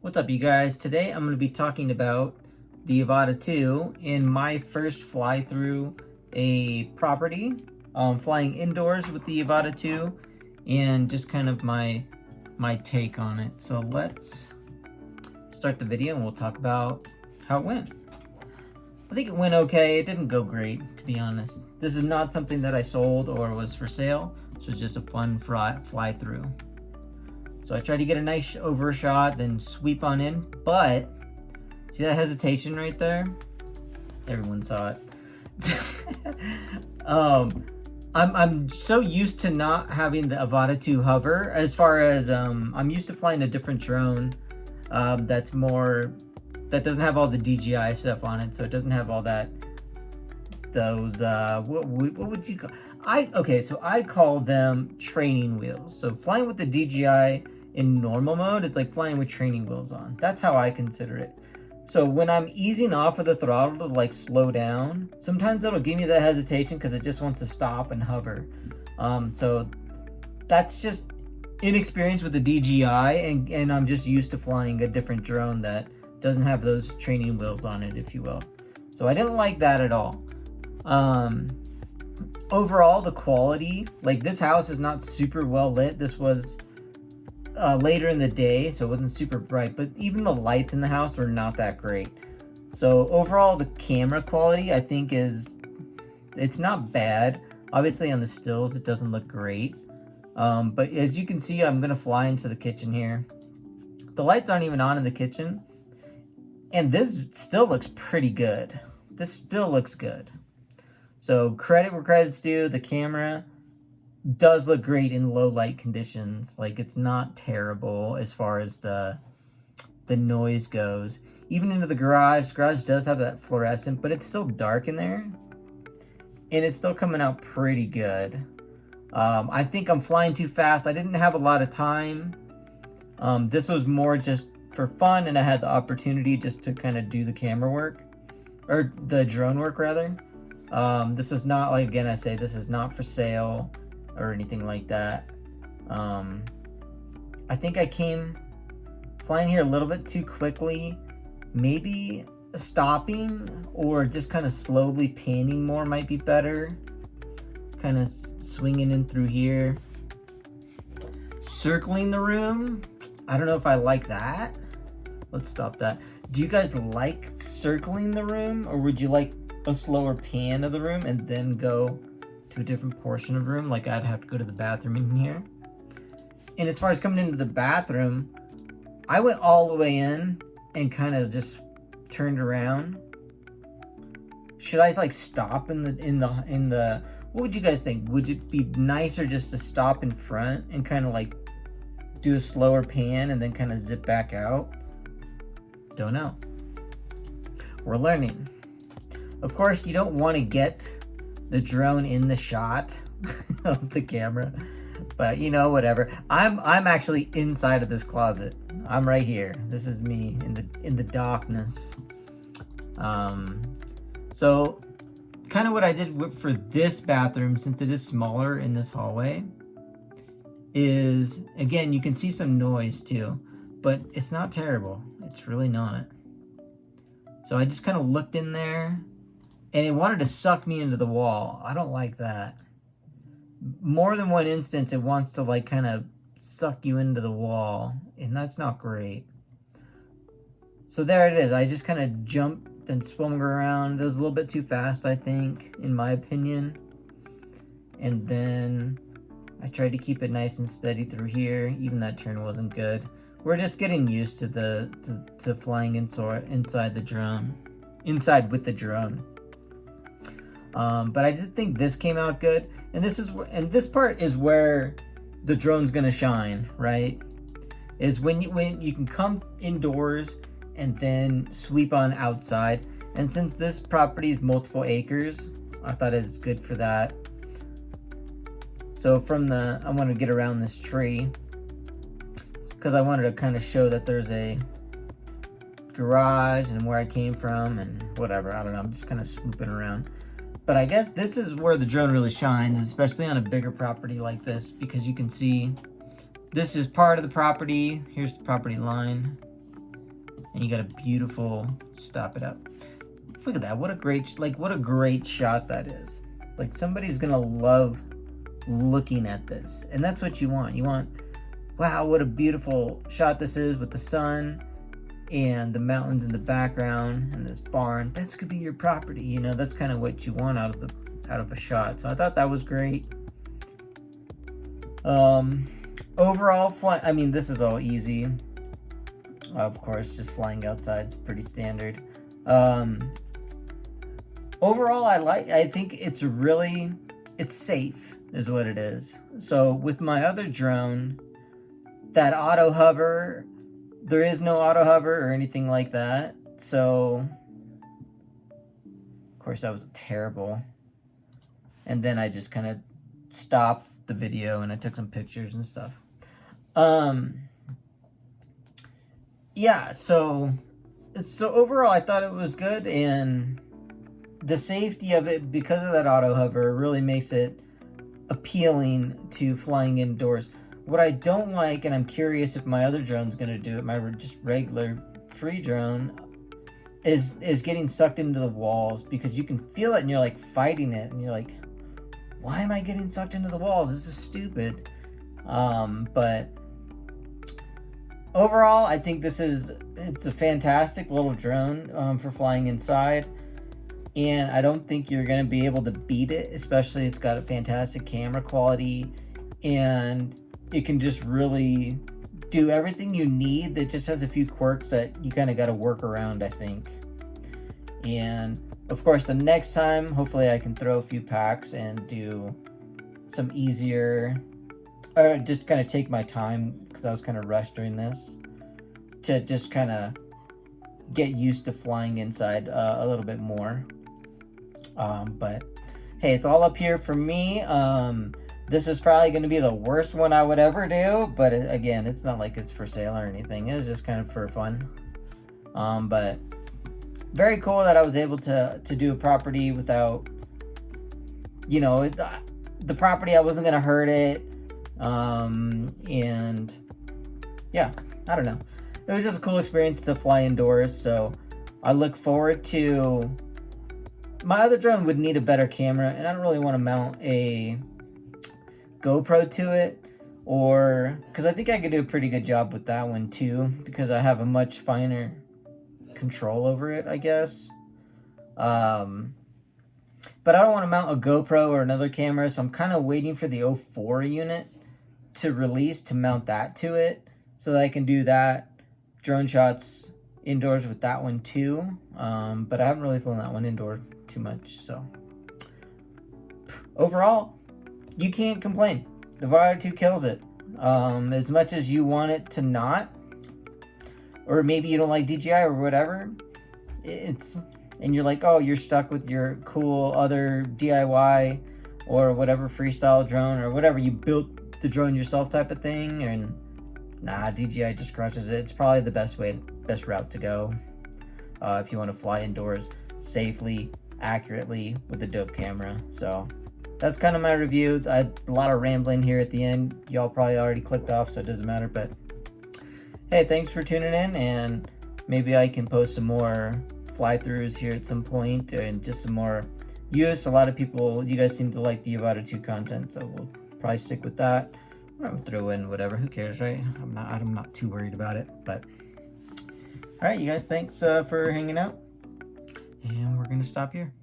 What's up, you guys? Today I'm going to be talking about the Avata 2 in my first fly through a property, flying indoors with the Avata 2, and just kind of my take on it. So let's start the video and we'll talk about how it went. I think it went okay. It didn't go great, to be honest. This is not something that I sold or was for sale. This was just a fun fly through. So I tried to get a nice overshot, then sweep on in, but see that hesitation right there? Everyone saw it. I'm so used to not having the Avata 2 hover. As far as I'm used to flying a different drone that doesn't have all the DJI stuff on it, so it doesn't have all those what would you call? So I call them training wheels. So flying with the DJI in normal mode, it's like flying with training wheels on. That's how I consider it. So when I'm easing off of the throttle to like slow down, sometimes it'll give me that hesitation because it just wants to stop and hover. So that's just inexperience with the DJI, and I'm just used to flying a different drone that doesn't have those training wheels on it, if you will. So I didn't like that at all. Overall, the quality, like this house is not super well lit. This was later in the day, so it wasn't super bright, but even the lights in the house were not that great. So overall, the camera quality, I think it's not bad. Obviously on the stills, it doesn't look great. But as you can see, I'm gonna fly into the kitchen here. The lights aren't even on in the kitchen. And this still looks pretty good. This still looks good. So credit where credit's due. The camera does look great in low light conditions. Like, it's not terrible as far as the noise goes. Even into the garage. Garage does have that fluorescent, but it's still dark in there. And it's still coming out pretty good. I think I'm flying too fast. I didn't have a lot of time. This was more just for fun, and I had the opportunity just to kind of do the camera work, or the drone work rather. This was not, like, again, I say this is not for sale or anything like that. I think I came flying here a little bit too quickly. Maybe stopping or just kind of slowly panning more might be better. Kind of swinging in through here. Circling the room, I don't know if I like that. Let's stop that. Do you guys like circling the room, or would you like a slower pan of the room and then go to a different portion of the room? Like, I'd have to go to the bathroom in here. And as far as coming into the bathroom, I went all the way in and kind of just turned around. Should I like stop in the what would you guys think? Would it be nicer just to stop in front and kind of like do a slower pan and then kind of zip back out? Don't know. We're learning. Of course, you don't want to get the drone in the shot of the camera, but you know, whatever. I'm actually inside of this closet. I'm right here. This is me in the darkness. So kind of what I did for this bathroom, since it is smaller in this hallway, is, again, you can see some noise too, but it's not terrible. It's really not. So I just kind of looked in there, and it wanted to suck me into the wall. I don't like that. More than one instance, it wants to like kind of suck you into the wall, and that's not great. So there it is. I just kind of jumped and swung around. It was a little bit too fast, I think, in my opinion. And then I tried to keep it nice and steady through here. Even that turn wasn't good. We're just getting used to flying inside the drone, inside with the drone. But I did think this came out good, and this part is where the drone's gonna shine, right? Is when you can come indoors and then sweep on outside. And since this property is multiple acres, I thought it's good for that. So I want to get around this tree because I wanted to kind of show that there's a garage and where I came from and whatever. I don't know. I'm just kind of swooping around. But I guess this is where the drone really shines, especially on a bigger property like this, because you can see this is part of the property. Here's the property line. and you got a beautiful, stop it up. Look at that, what a great shot that is. Like, somebody's gonna love looking at this, and that's what you want. You want, wow, what a beautiful shot this is with the sun and the mountains in the background and this barn. This could be your property, you know. That's kind of what you want out of a shot. So I thought that was great. Overall, I mean, this is all easy. Of course, just flying outside is pretty standard. Overall, I think it's safe is what it is. So with my other drone, that auto hover, there is no auto hover or anything like that. So of course that was terrible. And then I just kind of stopped the video and I took some pictures and stuff. Yeah, so overall I thought it was good, and the safety of it, because of that auto hover, really makes it appealing to flying indoors. What I don't like, and I'm curious if my other drone's gonna do it, my just regular free drone, is getting sucked into the walls, because you can feel it and you're like fighting it and you're like, why am I getting sucked into the walls? This is stupid. But overall, I think it's a fantastic little drone for flying inside. And I don't think you're going to be able to beat it, especially it's got a fantastic camera quality, and it can just really do everything you need. It just has a few quirks that you kind of got to work around, I think. And of course, the next time, hopefully I can throw a few packs and do some easier, or just kind of take my time, because I was kind of rushed during this, to just kind of get used to flying inside a little bit more. But hey, it's all up here for me. This is probably going to be the worst one I would ever do, but again, it's not like it's for sale or anything. It was just kind of for fun. But very cool that I was able to do a property without, you know, the property, I wasn't going to hurt it. And yeah, I don't know. It was just a cool experience to fly indoors. So I look forward to, my other drone would need a better camera, and I don't really want to mount a GoPro to it, or because I think I could do a pretty good job with that one too, because I have a much finer control over it, I guess. But I don't want to mount a GoPro or another camera, so I'm kind of waiting for the 04 unit to release to mount that to it, so that I can do that drone shots indoors with that one too. But I haven't really flown that one indoor too much, so overall, you can't complain. The Avata 2 kills it. As much as you want it to not, or maybe you don't like DJI or whatever, and you're like, oh, you're stuck with your cool other DIY or whatever freestyle drone or whatever, you built the drone yourself type of thing, and nah, DJI just crushes it. It's probably the best route to go if you want to fly indoors safely, accurately, with a dope camera. So that's kind of my review. I had a lot of rambling here at the end. Y'all probably already clicked off, so it doesn't matter. But hey, thanks for tuning in, and maybe I can post some more fly-throughs here at some point, and just some more use. A lot of people, you guys seem to like the Avata 2 content, so we'll probably stick with that. I'll throw in whatever. Who cares, right? I'm not too worried about it. But all right, you guys, thanks for hanging out, and we're gonna stop here.